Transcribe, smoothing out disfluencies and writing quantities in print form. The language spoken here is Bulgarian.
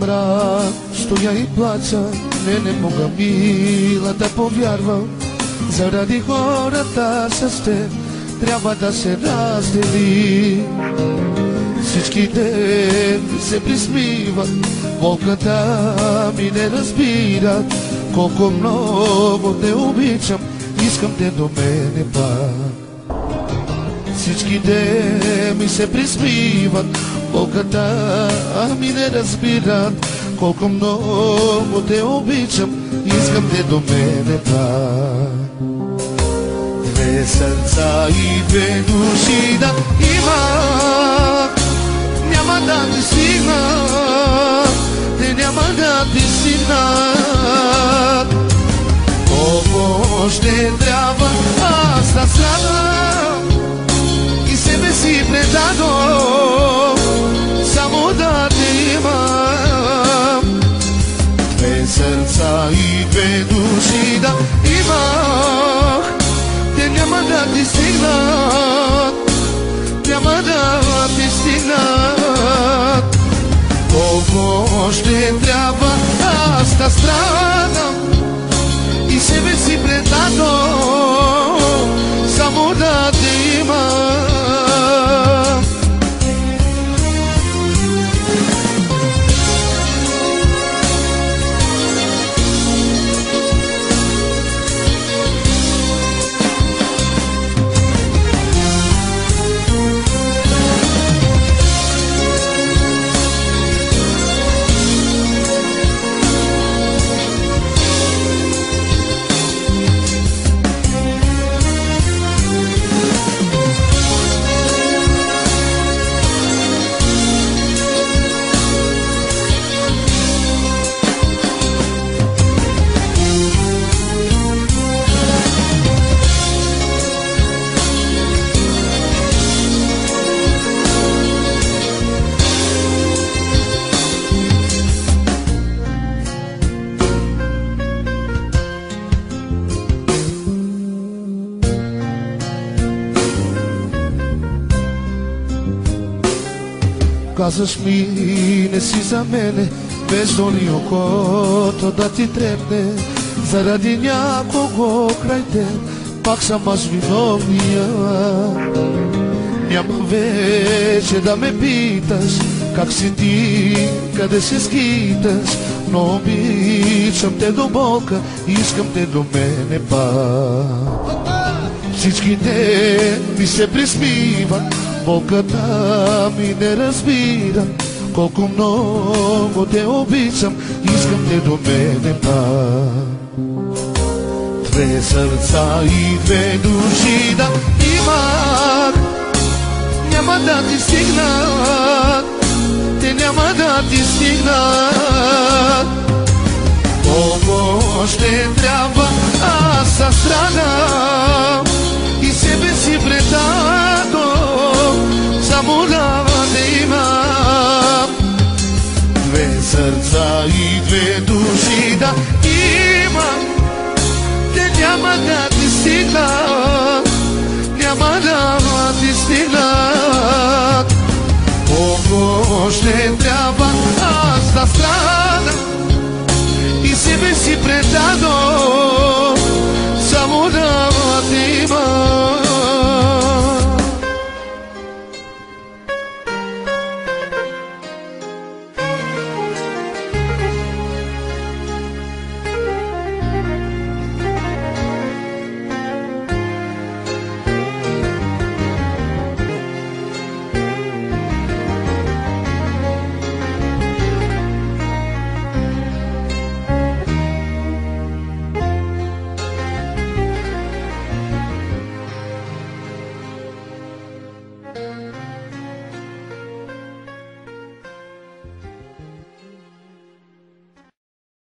mrak, što ja i plaćam, ne moga mila da povjarvam. Zaradi хората с теб трябва да се раздели. Всички дни се присмиват, болката ми не разбират. Колко много те обичам, искам те до мене пак. Всички дни ми се присмиват, болката ми не разбират. Колко много те обичам, искам те до мене пак. Две сърца и две души да има, няма да ти стигнат, те няма да ти стигнат. Колко ще трябва аз да страдам и себе си предадох, само да те имам. Две сърца и две души да имах, те няма да ти стигнат, няма да ти стигнат. Колко ще трябва аз да страдам и себе си предадох, само да те имам. Казваш ми, не си за мене, без доли окото да ти трепне. Заради някого край те, пак съм аз виновния. Няма вече да ме питаш, как си ти, къде се скиташ. Но обичам те до болка, искам те до мене пак. Всичките ми се присмиват, болката ми не разбира. Колко много те обичам, искам те до мене пак. Две сърца и две души да имах, няма да ти стигнат, те няма да ти стигнат. Колко ще трябва аз да страдам и себе си предадох, само да те имам. Две сърца и две души да имам, те няма да ти стигнат, няма да ти стигнат. Колко ще трябва аз да страдам и себе си предадох, само да те имам.